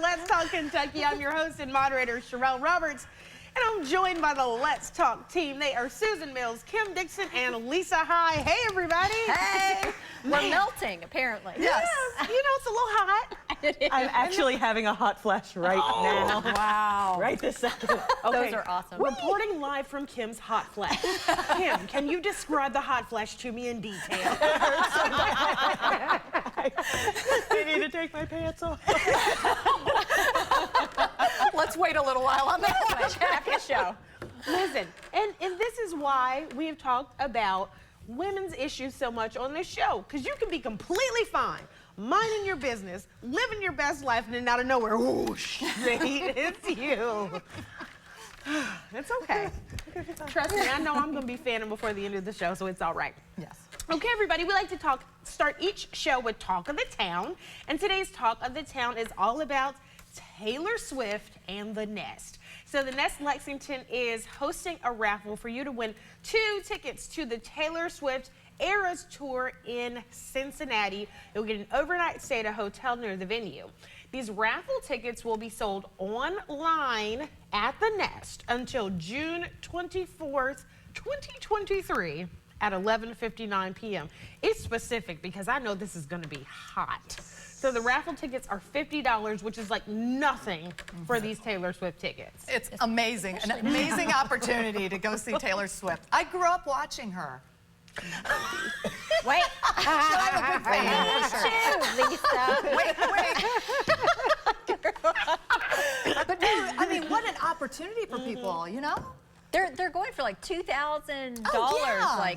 Let's Talk Kentucky. I'm your host and moderator, Sherelle Roberts, and I'm joined by the Let's Talk team. They are Susan Mills, Kim Dixon, and Lisa High. Hey, everybody. Hey. We're melting, apparently. Yes. You know, it's a little hot. I'm actually having a hot flash right now. Wow. Right this second. Okay. Those are awesome. Reporting live from Kim's hot flash. Kim, can you describe the hot flash to me in detail? I need to take my pants off. Let's wait a little while on that one after the show. Listen, and this is why we have talked about women's issues so much on this show, because you can be completely fine, minding your business, living your best life, and then out of nowhere, whoosh, it's you. It's okay. Trust me, I know I'm going to be fanning before the end of the show, so it's all right. Yes. Okay, everybody, we like to start each show with Talk of the Town, and today's Talk of the Town is all about Taylor Swift and the Nest. So the Nest Lexington is hosting a raffle for you to win 2 tickets to the Taylor Swift Eras Tour in Cincinnati. You'll get an overnight stay at a hotel near the venue. These raffle tickets will be sold online at the Nest until June 24th, 2023 at 11:59 p.m. It's specific because I know this is going to be hot. So the raffle tickets are $50, which is like nothing for these Taylor Swift tickets. It's amazing, an amazing opportunity to go see Taylor Swift. I grew up watching her. Wait. I'm a big fan, for sure. Lisa. Wait. But no, I mean, what an opportunity for people, you know? They're going for like $2,000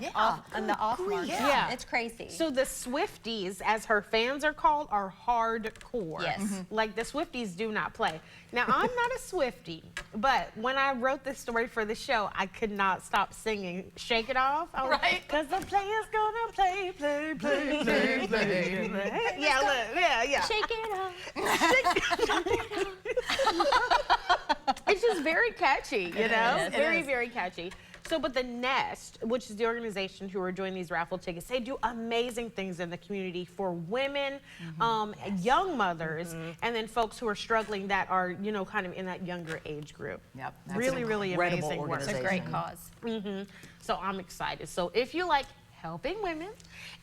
yeah. off on the off market. Yeah. It's crazy. So the Swifties, as her fans are called, are hardcore. Yes. Like the Swifties do not play. Now, I'm not a Swiftie, but when I wrote this story for the show, I could not stop singing Shake It Off. Right. Because the player's gonna play. Yeah, look, yeah. Shake it off. It's just very catchy, you know? is. Very, very catchy. So, but the Nest, which is the organization who are doing these raffle tickets, they do amazing things in the community for women, young mothers, and then folks who are struggling that are, you know, kind of in that younger age group. Yep. That's Really, really incredible amazing work. It's a great cause. So I'm excited. So if you like helping women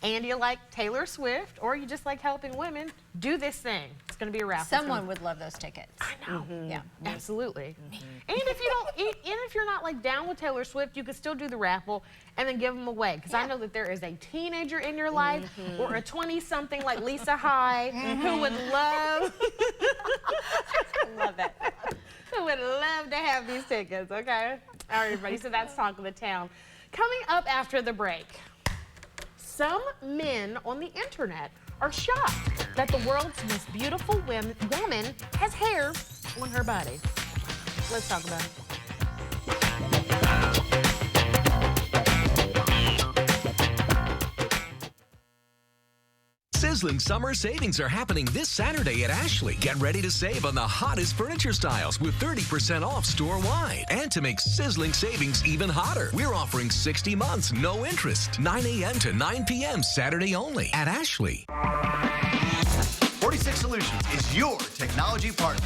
and you like Taylor Swift or you just like helping women, do this thing. It's going to be a raffle. Someone would love those tickets. I know. Yeah. Absolutely. And if you don't, and if you're not like down with Taylor Swift, you can still do the raffle and then give them away. Because I know that there is a teenager in your life or a 20-something like Lisa High who would love, Love it. who would love to have these tickets. Okay. All right, everybody. So that's Talk of the Town. Coming up after the break. Some men on the internet are shocked that the world's most beautiful woman has hair on her body. Let's talk about it. Sizzling summer savings are happening this Saturday at Ashley. Get ready to save on the hottest furniture styles with 30% off store-wide. And to make sizzling savings even hotter, we're offering 60 months, no interest. 9 a.m. to 9 p.m. Saturday only at Ashley. 46 Solutions is your technology partner.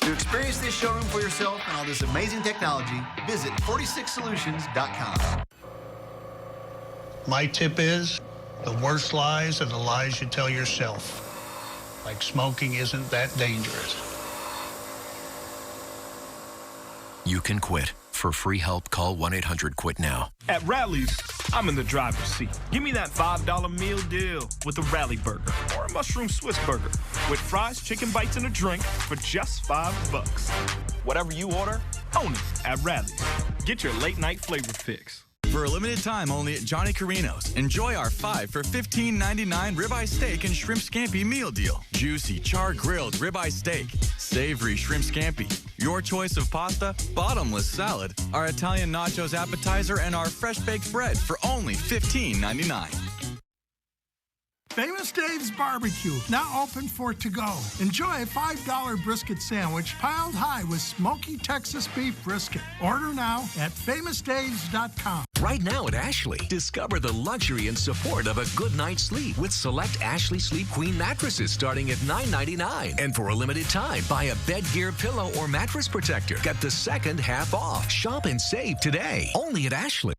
To experience this showroom for yourself and all this amazing technology, visit 46solutions.com. My tip is, the worst lies are the lies you tell yourself. Like smoking isn't that dangerous. You can quit. For free help, call 1-800-QUIT now. At Rally's, I'm in the driver's seat. Give me that $5 meal deal with a Rally Burger or a mushroom Swiss burger with fries, chicken bites, and a drink for just $5. Whatever you order, own it at Rally's. Get your late night flavor fix. For a limited time only at Johnny Carino's, enjoy our 5 for $15.99 ribeye steak and shrimp scampi meal deal. Juicy, char-grilled ribeye steak, savory shrimp scampi, your choice of pasta, bottomless salad, our Italian nachos appetizer, and our fresh baked bread for only $15.99. Famous Dave's Barbecue, now open for to-go. Enjoy a $5 brisket sandwich piled high with smoky Texas beef brisket. Order now at famousdaves.com. Right now at Ashley, discover the luxury and support of a good night's sleep with select Ashley Sleep Queen mattresses starting at $9.99. And for a limited time, buy a bed gear pillow or mattress protector. Get the second half off. Shop and save today. Only at Ashley.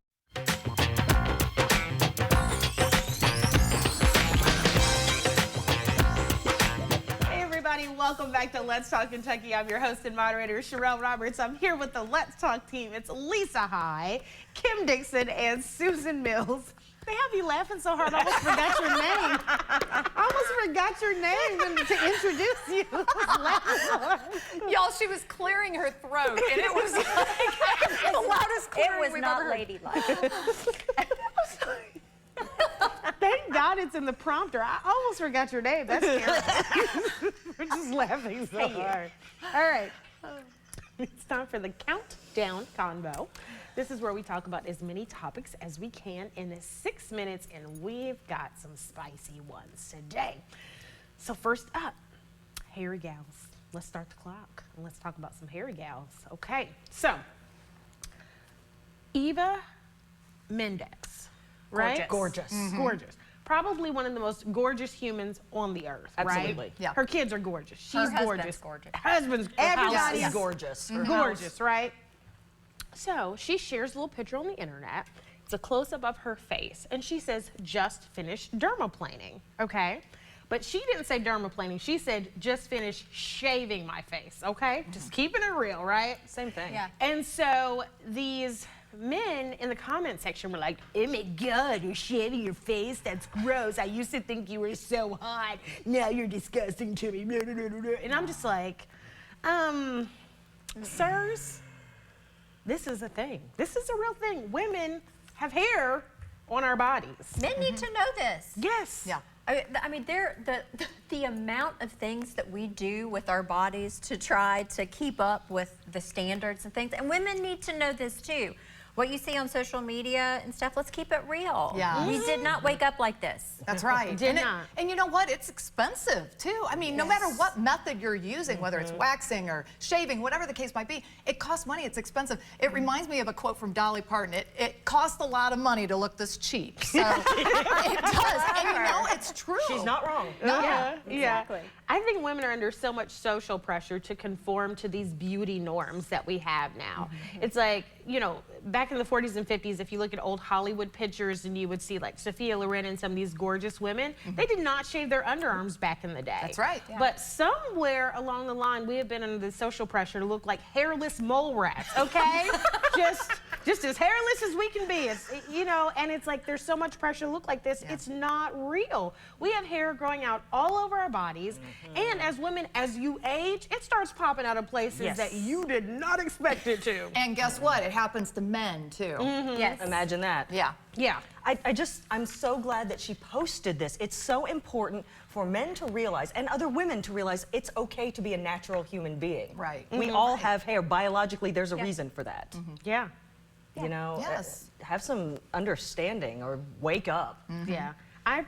Welcome back to Let's Talk Kentucky. I'm your host and moderator, Sherelle Roberts. I'm here with the Let's Talk team. It's Lisa High, Kim Dixon, and Susan Mills. They have you laughing so hard, I almost forgot your name. I almost forgot your name to introduce you. Y'all, she was clearing her throat, and it was like the loudest clearing It was we've not ever heard. ladylike. Thank God it's in the prompter. I almost forgot your name. That's scary. We're just laughing so hard. All right. It's time for the Countdown Convo. This is where we talk about as many topics as we can in 6 minutes, and we've got some spicy ones today. So first up, hairy gals. Let's start the clock, and let's talk about some hairy gals. Okay, so Eva Mendes. Right? Gorgeous. Gorgeous. Probably one of the most gorgeous humans on the earth, Absolutely. right? Yeah. Her kids are gorgeous. She's Her husband's gorgeous. gorgeous. Husband's Everybody's everybody's gorgeous. gorgeous, right? So she shares a little picture on the internet. It's a close-up of her face, and she says, just finished dermaplaning, okay? But she didn't say dermaplaning. She said, just finished shaving my face, okay? Just keeping it real, right? Same thing. Yeah. And so these men in the comment section were like, oh my God, you're shaving your face? That's gross. I used to think you were so hot. Now you're disgusting to me. And I'm just like, sirs, this is a thing. This is a real thing. Women have hair on our bodies. Men need to know this. Yes. Yeah. I mean, the amount of things that we do with our bodies to try to keep up with the standards and things, and women need to know this too. What you see on social media and stuff, let's keep it real. Yeah. We did not wake up like this. That's right. Did and not. And you know what? It's expensive too. I mean, no matter what method you're using, whether it's waxing or shaving, whatever the case might be, it costs money. It's expensive. It reminds me of a quote from Dolly Parton. It costs a lot of money to look this cheap. So it does. And you know, it's true. She's not wrong. Yeah, exactly. I think women are under so much social pressure to conform to these beauty norms that we have now. It's like, you know, back in the 40s and 50s, if you look at old Hollywood pictures and you would see like Sophia Loren and some of these gorgeous women, they did not shave their underarms back in the day. That's right. Yeah. But somewhere along the line, we have been under the social pressure to look like hairless mole rats, okay? just as hairless as we can be. It's, you know, and it's like there's so much pressure to look like this. It's not real. We have hair growing out all over our bodies, and as women, as you age, it starts popping out of places that you did not expect it to. And guess what? It happens to men too. Yes. Imagine that. Yeah. Yeah. I'm so glad that she posted this. It's so important for men to realize, and other women to realize, it's okay to be a natural human being. Right. We all have hair. Biologically, there's a reason for that. Yeah. You know, Yes. have some understanding or wake up. Yeah. I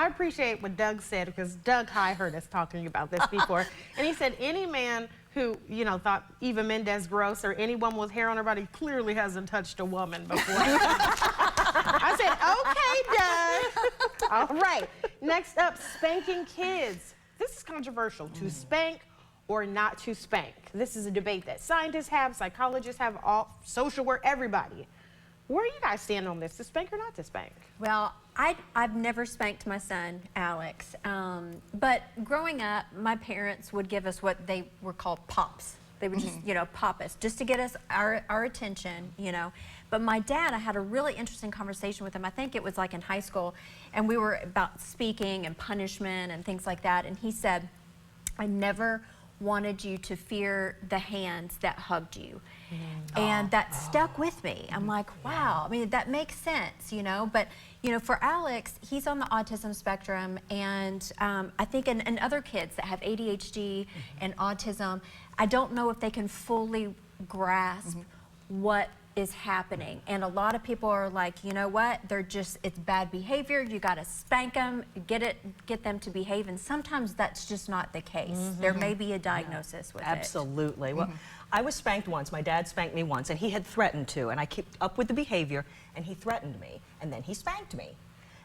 appreciate what Doug said, because Doug High heard us talking about this before. And he said any man who, you know, thought Eva Mendes gross or any woman with hair on her body clearly hasn't touched a woman before. I said, okay, Doug. All right. Next up, spanking kids. This is controversial. To spank or not to spank. This is a debate that scientists have, psychologists have, all social work, everybody. Where you guys stand on this, to spank or not to spank? Well, I've never spanked my son, Alex. But growing up, my parents would give us what they were called pops. They would just, you know, pop us just to get us our attention, you know. But my dad, I had a really interesting conversation with him. I think it was like in high school, and we were about speaking and punishment and things like that. And he said, I never wanted you to fear the hands that hugged you. And that stuck with me. I'm like, wow, I mean, that makes sense, you know? But, you know, for Alex, he's on the autism spectrum, and I think in other kids that have ADHD and autism, I don't know if they can fully grasp what is happening. And a lot of people are like, you know what, it's bad behavior, you gotta spank them, get them to behave, and sometimes that's just not the case. There may be a diagnosis with it. Absolutely. Well, I was spanked once. My dad spanked me once, and he had threatened to, and I kept up with the behavior, and he threatened me, and then he spanked me.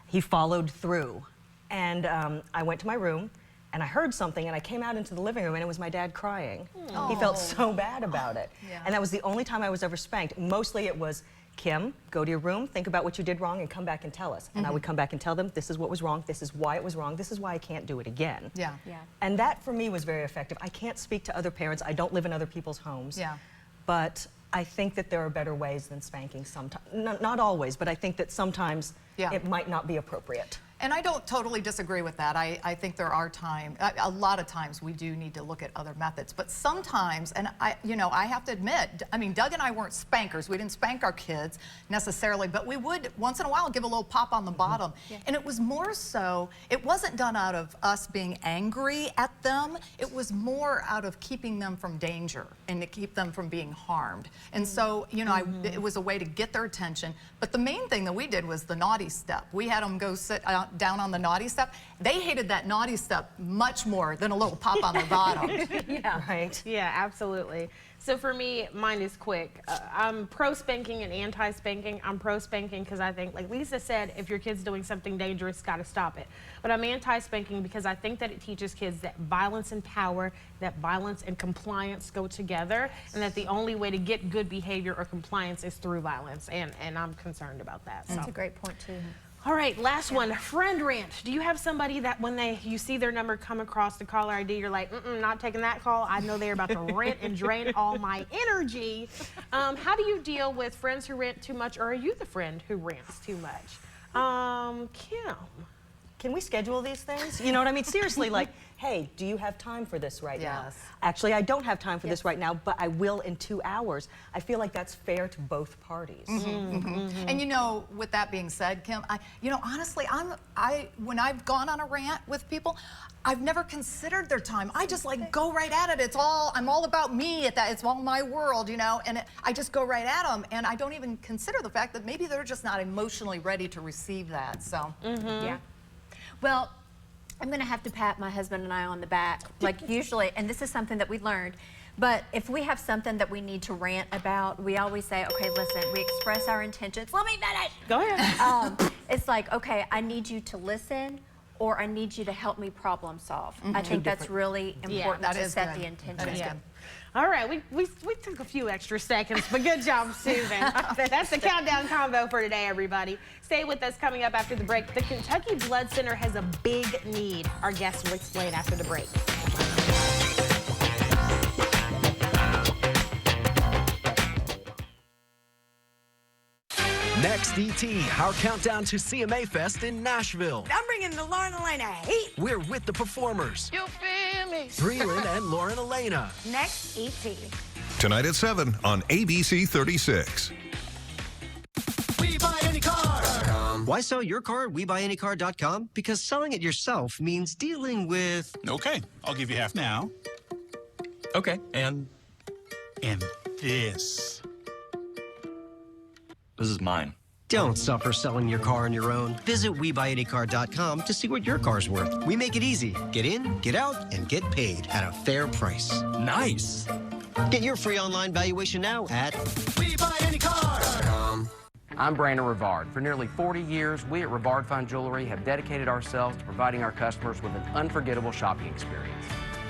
He followed through, and I went to my room, and I heard something, and I came out into the living room, and it was my dad crying. He felt so bad about it. And that was the only time I was ever spanked. Mostly it was, Kim, go to your room, think about what you did wrong, and come back and tell us. And I would come back and tell them, this is what was wrong, this is why it was wrong, this is why I can't do it again. Yeah. And that, for me, was very effective. I can't speak to other parents. I don't live in other people's homes. Yeah. But I think that there are better ways than spanking sometimes. Not always, but I think that sometimes it might not be appropriate. And I don't totally disagree with that. I think there are a lot of times we do need to look at other methods. But sometimes, and I have to admit, I mean, Doug and I weren't spankers. We didn't spank our kids necessarily, but we would once in a while give a little pop on the bottom. And it was more so, it wasn't done out of us being angry at them. It was more out of keeping them from danger and to keep them from being harmed. And so, it was a way to get their attention. But the main thing that we did was the naughty step. We had them go sit down on the naughty step. They hated that naughty step much more than a little pop on the bottom. Right? Yeah, absolutely. So for me, mine is quick. I'm pro spanking and anti spanking. I'm pro spanking because I think, like Lisa said, if your kid's doing something dangerous, got to stop it. But I'm anti spanking because I think that it teaches kids that violence and power, that violence and compliance go together, and that the only way to get good behavior or compliance is through violence. And I'm concerned about that. That's a great point too. All right, last one, friend rant. Do you have somebody that when you see their number come across the caller ID, you're like, not taking that call. I know they're about to rant and drain all my energy. How do you deal with friends who rant too much, or are you the friend who rants too much? Kim. Can we schedule these things? You know what I mean? Seriously, like, hey, do you have time for this right now? Yes. Actually, I don't have time for this right now, but I will in 2 hours. I feel like that's fair to both parties. And with that being said, Kim, honestly, when I've gone on a rant with people, I've never considered their time. I just go right at it. I'm all about me at that. It's all my world, and I just go right at them, and I don't even consider the fact that maybe they're just not emotionally ready to receive that. So, yeah. Well, I'm going to have to pat my husband and I on the back, like usually, and this is something that we learned, but if we have something that we need to rant about, we always say, okay, listen, we express our intentions. Let me finish. Go ahead. It's like, okay, I need you to listen, or I need you to help me problem solve. I think that's really important to set the intention. All right, we took a few extra seconds, but good job, Susan. That's the Countdown Combo for today, everybody. Stay with us. Coming up after the break, the Kentucky Blood Center has a big need. Our guests will explain after the break. Next, ET, our countdown to CMA Fest in Nashville. I'm bringing the Lauren Elena heat. We're with the performers, You feel me? Breland and Lauren Elena. Next, E.T. Tonight at 7 on ABC 36. We buy any car. Why sell your car at WeBuyAnyCar.com? Because selling it yourself means dealing with... Okay, I'll give you half now. Okay, and this. This is mine. Don't suffer selling your car on your own. Visit WeBuyAnyCar.com to see what your car's worth. We make it easy. Get in, get out, and get paid at a fair price. Nice. Get your free online valuation now at WeBuyAnyCar.com. I'm Brandon Rivard. For nearly 40 years, we at Rivard Fine Jewelry have dedicated ourselves to providing our customers with an unforgettable shopping experience.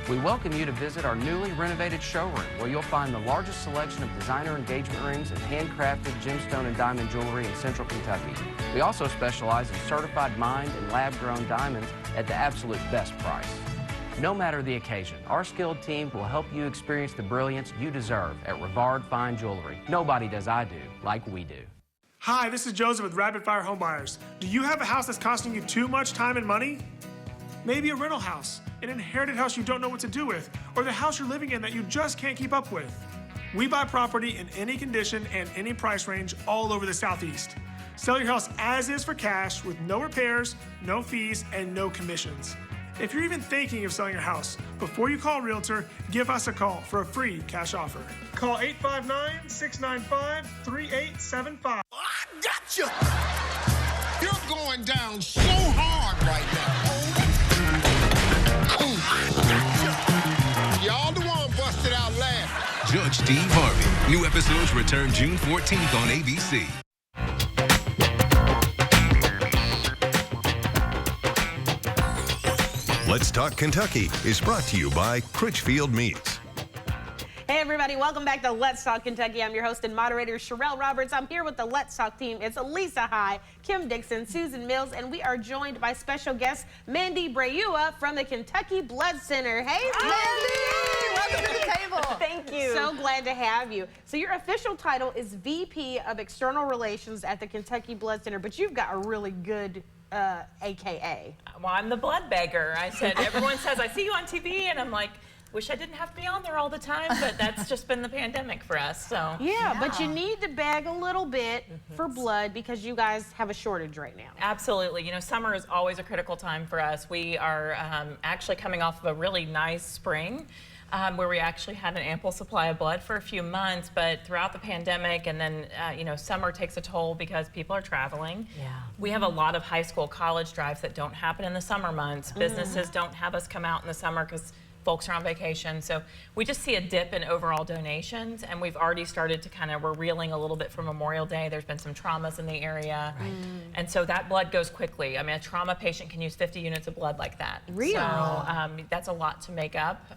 We welcome you to visit our newly renovated showroom, where you'll find the largest selection of designer engagement rings and handcrafted gemstone and diamond jewelry in Central Kentucky. We also specialize in certified mined and lab-grown diamonds at the absolute best price. No matter the occasion, our skilled team will help you experience the brilliance you deserve at Rivard Fine Jewelry. Nobody does I do like we do. Hi, this is Joseph with Rapid Fire Home Buyers. Do you have a house that's costing you too much time and money? Maybe a rental house, an inherited house you don't know what to do with, or the house you're living in that you just can't keep up with. We buy property in any condition and any price range all over the Southeast. Sell your house as is for cash with no repairs, no fees, and no commissions. If you're even thinking of selling your house, before you call a realtor, give us a call for a free cash offer. Call 859-695-3875. Gotcha! You're going down so hard right now. Y'all the one busted out laughing. Judge Steve Harvey. New episodes return June 14th on ABC. Let's Talk Kentucky is brought to you by Critchfield Meats. Hey everybody, welcome back to Let's Talk Kentucky. I'm your host and moderator, Sherelle Roberts. I'm here with the Let's Talk team. It's Lisa High, Kim Dixon, Susan Mills, and we are joined by special guest Mandy Brayua from the Kentucky Blood Center. Hey, Mandy! Welcome to the table. Thank you. So glad to have you. So your official title is VP of External Relations at the Kentucky Blood Center, but you've got a really good AKA. Well, I'm the blood beggar. I said, everyone says, I see you on TV, and I'm like, wish I didn't have to be on there all the time, but that's just been the pandemic for us, so. Yeah, but you need to beg a little bit for blood because you guys have a shortage right now. Absolutely. You know, summer is always a critical time for us. We are actually coming off of a really nice spring. Where we actually had an ample supply of blood for a few months, but throughout the pandemic and then, you know, summer takes a toll because people are traveling. Yeah. We have a lot of high school, college drives that don't happen in the summer months. Businesses don't have us come out in the summer because folks are on vacation. So we just see a dip in overall donations, and we've already started to we're reeling a little bit from Memorial Day. There's been some traumas in the area. Right. And so that blood goes quickly. I mean, a trauma patient can use 50 units of blood like that. Really? So that's a lot to make up.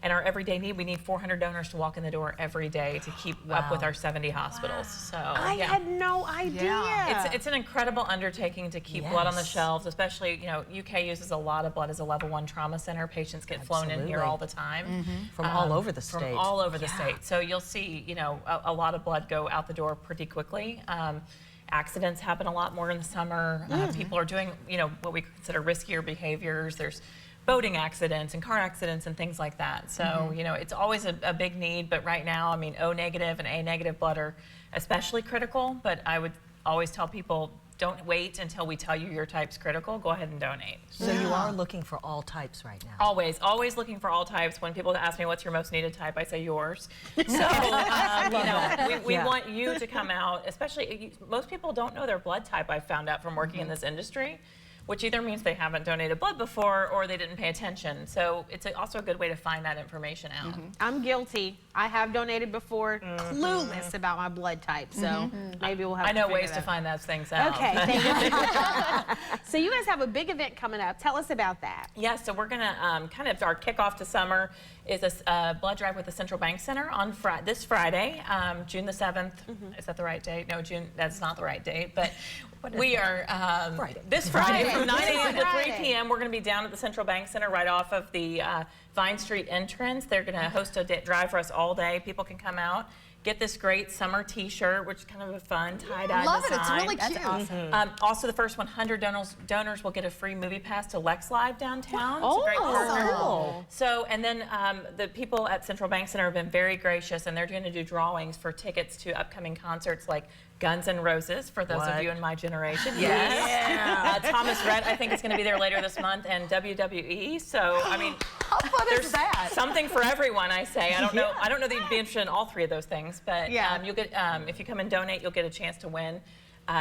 And our everyday need, we need 400 donors to walk in the door every day to keep up with our 70 hospitals. So I had no idea. It's an incredible undertaking to keep blood on the shelves, especially, you know, UK uses a lot of blood as a level 1 trauma center. Patients get flown in here all the time. From all over the state. From all over the state. So you'll see, you know, a lot of blood go out the door pretty quickly. Accidents happen a lot more in the summer. People are doing, you know, what we consider riskier behaviors. There's boating accidents and car accidents and things like that. So, you know, it's always a big need, but right now, I mean, O negative and A negative blood are especially critical, but I would always tell people, don't wait until we tell you your type's critical. Go ahead and donate. So you are looking for all types right now? Always looking for all types. When people ask me what's your most needed type, I say yours. So, you know, we want you to come out, especially, most people don't know their blood type, I've found out from working in this industry, which either means they haven't donated blood before or they didn't pay attention. So it's also a good way to find that information out. I'm guilty. I have donated before, clueless about my blood type. So maybe we'll have I know to ways to find those things out. Okay, thank you. So you guys have a big event coming up. Tell us about that. Yeah, so we're gonna our kickoff to summer is a blood drive with the Central Bank Center on this Friday, June the 7th. Is that the right date? No, June, that's not the right date, but we are this Friday from 9 a.m. to 3 p.m. We're going to be down at the Central Bank Center right off of the Vine Street entrance. They're going to host a drive for us all day. People can come out, get this great summer T-shirt, which is kind of a fun tie-dye Love design. it. It's really cute. That's awesome. Also, the first 100 donors will get a free movie pass to Lex Live downtown. It's a great partner. Cool. So, and then the people at Central Bank Center have been very gracious, and they're going to do drawings for tickets to upcoming concerts like Guns N' Roses, for those of you in my generation. Yes. Thomas Rhett, I think, is going to be there later this month, and WWE. So, I mean, how fun there's is that? Something for everyone, I say. I don't know that you'd be interested in all three of those things, but you'll get if you come and donate, you'll get a chance to win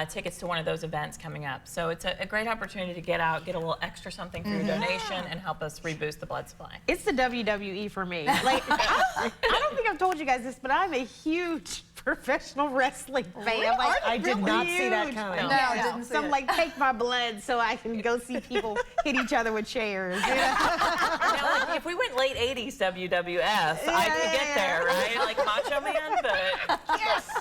tickets to one of those events coming up. So it's a great opportunity to get out, get a little extra something for your donation, and help us reboost the blood supply. It's the WWE for me. Like, I don't think I've told you guys this, but I'm a huge professional wrestling fan. Like, I did not see that coming. No, I didn't. So I'm like, take my blood so I can go see people hit each other with chairs. You know? Now, like, if we went late 80s WWF, I could get there, right? Like Macho Man, but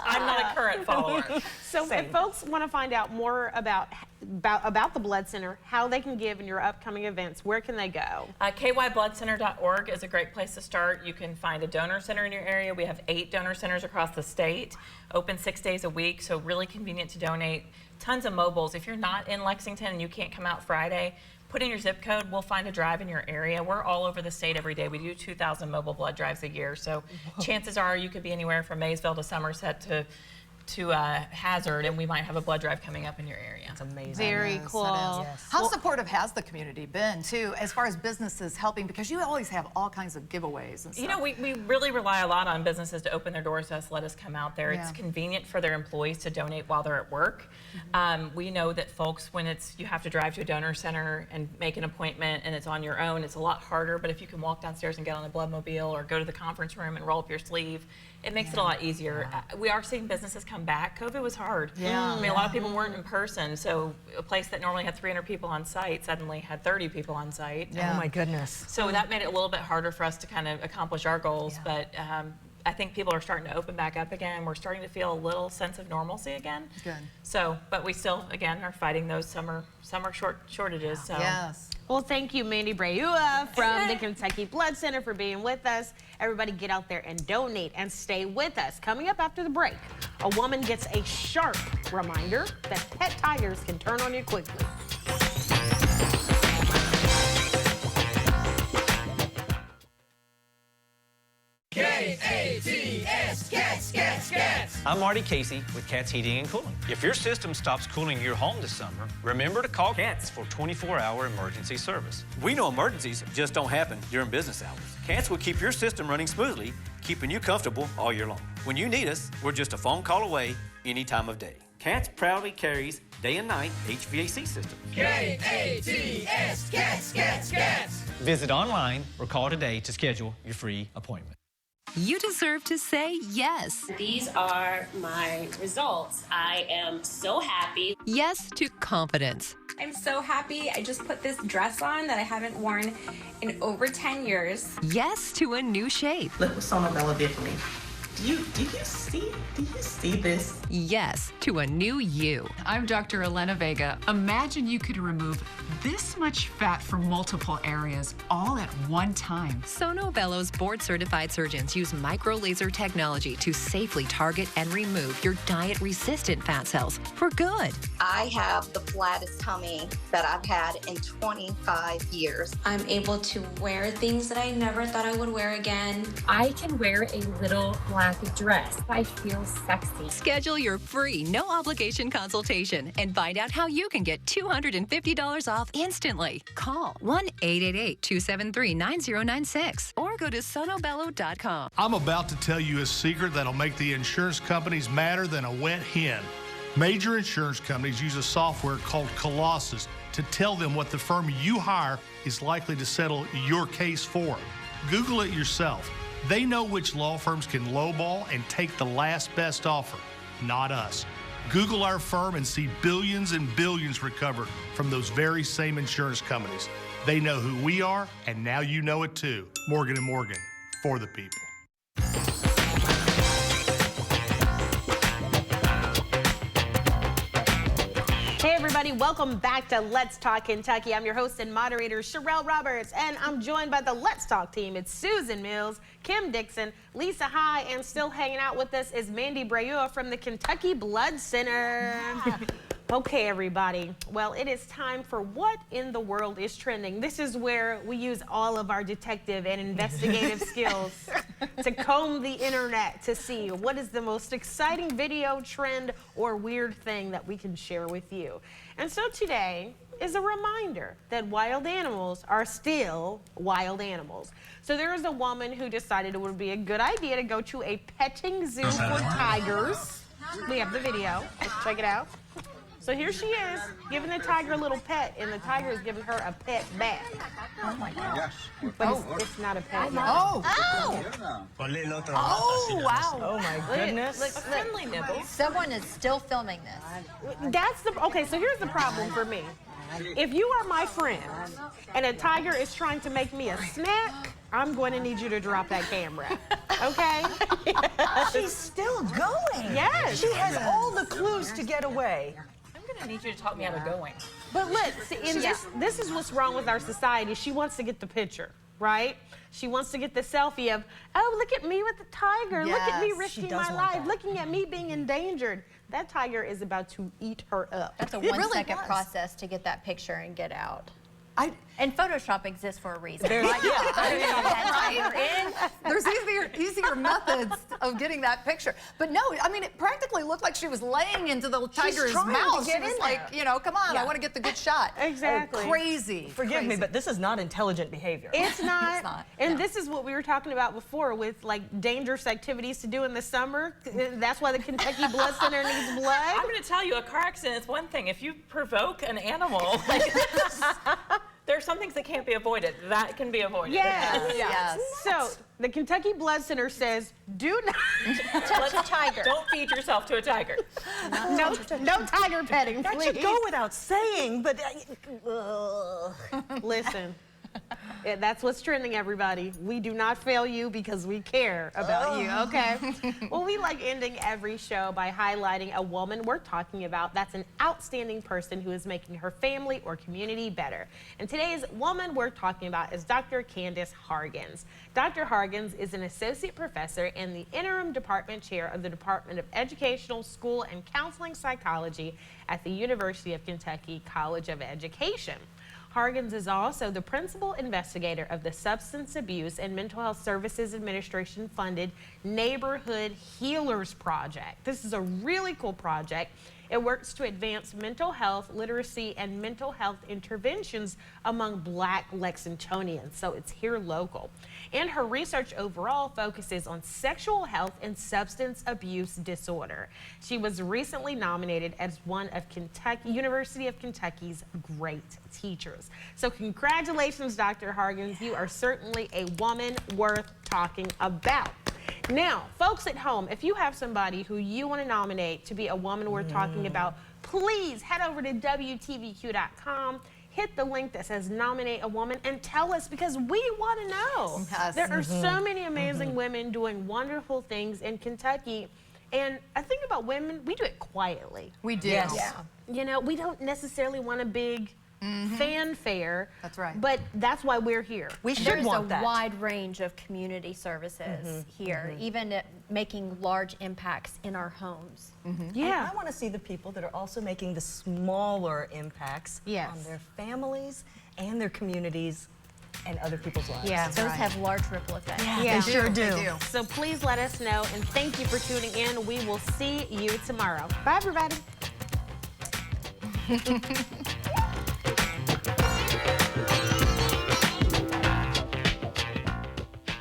I'm not a current follower. So if folks want to find out more about the Blood Center, how they can give in your upcoming events, where can they go? KYBloodCenter.org is a great place to start. You can find a donor center in your area. We have 8 donor centers across the state, open 6 days a week, so really convenient to donate. Tons of mobiles. If you're not in Lexington and you can't come out Friday, put in your zip code. We'll find a drive in your area. We're all over the state every day. We do 2,000 mobile blood drives a year, so chances are you could be anywhere from Maysville to Somerset to hazard, and we might have a blood drive coming up in your area. It's amazing. Very Yes, cool. it is. How supportive has the community been, too, as far as businesses helping? Because you always have all kinds of giveaways and stuff. You know, we really rely a lot on businesses to open their doors to us, let us come out there. Yeah. It's convenient for their employees to donate while they're at work. We know that folks, when you have to drive to a donor center and make an appointment and it's on your own, it's a lot harder. But if you can walk downstairs and get on a bloodmobile or go to the conference room and roll up your sleeve, it makes it a lot easier. We are seeing businesses come back. COVID was hard. Yeah. I mean, a lot of people weren't in person, so a place that normally had 300 people on site suddenly had 30 people on site. Oh my goodness. So that made it a little bit harder for us to kind of accomplish our goals, but I think people are starting to open back up again. We're starting to feel a little sense of normalcy again. Good. So, but we still, again, are fighting those summer shortages. So. Yes. Well, thank you, Mandy Brayua from the Kentucky Blood Center for being with us. Everybody get out there and donate and stay with us. Coming up after the break, a woman gets a sharp reminder that pet tigers can turn on you quickly. K-A-T-S, cats, cats, cats. I'm Marty Casey with Cats Heating and Cooling. If your system stops cooling your home this summer, remember to call Cats for 24-hour emergency service. We know emergencies just don't happen during business hours. Cats will keep your system running smoothly, keeping you comfortable all year long. When you need us, we're just a phone call away any time of day. Cats proudly carries day and night HVAC systems. K-A-T-S, cats, cats, cats. Visit online or call today to schedule your free appointment. You deserve to say yes. These are my results. I am so happy. Yes to confidence. I'm so happy. I just put this dress on that I haven't worn in over 10 years. Yes to a new shape. Look what Sono Bella did for me. Do you see this? Yes to a new you. I'm Dr. Elena Vega. Imagine you could remove this much fat from multiple areas all at one time. Sono Bello's board-certified surgeons use micro-laser technology to safely target and remove your diet-resistant fat cells for good. I have the flattest tummy that I've had in 25 years. I'm able to wear things that I never thought I would wear again. I can wear a little black dress. I feel sexy. Schedule your free, no-obligation consultation and find out how you can get $250 off instantly. Call 1-888-273-9096 or go to sonobello.com. I'm about to tell you a secret that'll make the insurance companies madder than a wet hen. Major insurance companies use a software called Colossus to tell them what the firm you hire is likely to settle your case for. Google it yourself. They know which law firms can lowball and take the last best offer, not us. Google our firm and see billions and billions recovered from those very same insurance companies. They know who we are, and now you know it too. Morgan & Morgan, for the people. Hey everybody, welcome back to Let's Talk Kentucky. I'm your host and moderator, Sherelle Roberts, and I'm joined by the Let's Talk team. It's Susan Mills, Kim Dixon, Lisa High, and still hanging out with us is Mandy Brayua from the Kentucky Blood Center. Yeah. Okay, everybody. Well, it is time for What in the World is Trending. This is where we use all of our detective and investigative skills to comb the internet to see what is the most exciting video, trend, or weird thing that we can share with you. And so today is a reminder that wild animals are still wild animals. So there is a woman who decided it would be a good idea to go to a petting zoo for tigers. We have the video. Let's check it out. So here she is, giving the tiger a little pet, and the tiger is giving her a pet back. Oh my gosh. But it's not a pet. Oh! Oh! Oh, wow. Oh my goodness. Look, friendly nibbles. Someone is still filming this. That's the, okay, so here's the problem for me. If you are my friend and a tiger is trying to make me a snack, I'm going to need you to drop that camera, okay? Yes. She's still going. Yes. She has all the clues to get away. I need you to talk me out of going. But look, see, this is what's wrong with our society. She wants to get the picture, right? She wants to get the selfie of, oh, look at me with the tiger. Look at me risking my life. Looking at me being endangered. That tiger is about to eat her up. That's a 1 second process to get that picture and get out. And Photoshop exists for a reason. There's, There's easier methods of getting that picture. But no, I mean, it practically looked like she was laying into the tiger's trying to mouth. get She was in like, there. you know, come on, Yeah. I want to get the good shot. Exactly. Crazy. Forgive me, but this is not intelligent behavior. It's not. It's not, And no. this is what we were talking about before with like dangerous activities to do in the summer. That's why the Kentucky Blood Center needs blood. I'm going to tell you, a car accident is one thing. If you provoke an animal, like, there are some things that can't be avoided. That can be avoided. Yes. Yes. So the Kentucky Blood Center says, do not touch a tiger. Don't feed yourself to a tiger. No tiger petting, That please. should go without saying, but Listen, that's what's trending, everybody. We do not fail you because we care about you, okay? Well, we like ending every show by highlighting a woman we're talking about that's an outstanding person who is making her family or community better. And today's woman we're talking about is Dr. Candace Hargens. Dr. Hargens is an associate professor and the interim department chair of the Department of Educational, School, and Counseling Psychology at the University of Kentucky College of Education. Hargens is also the principal investigator of the Substance Abuse and Mental Health Services Administration funded Neighborhood Healers Project. This is a really cool project. It works to advance mental health literacy and mental health interventions among Black Lexingtonians, so it's here local. And her research overall focuses on sexual health and substance abuse disorder. She was recently nominated as one of University of Kentucky's great teachers. So congratulations, Dr. Hargens. You are certainly a woman worth talking about. Now, folks at home, if you have somebody who you want to nominate to be a woman worth talking about, please head over to WTVQ.com, hit the link that says nominate a woman, and tell us, because we want to know. Yes. There are so many amazing women doing wonderful things in Kentucky. And I think about women, we do it quietly. We do. Yes. Yeah. You know, we don't necessarily want a big fanfare. That's right. But that's why we're here. we should There's want a that. wide range of community services here, even at making large impacts in our homes. Yeah. I want to see the people that are also making the smaller impacts on their families and their communities and other people's lives. Yeah. Those have large ripple effects. Yeah. They sure do. They do. So please let us know, and thank you for tuning in. We will see you tomorrow. Bye, everybody.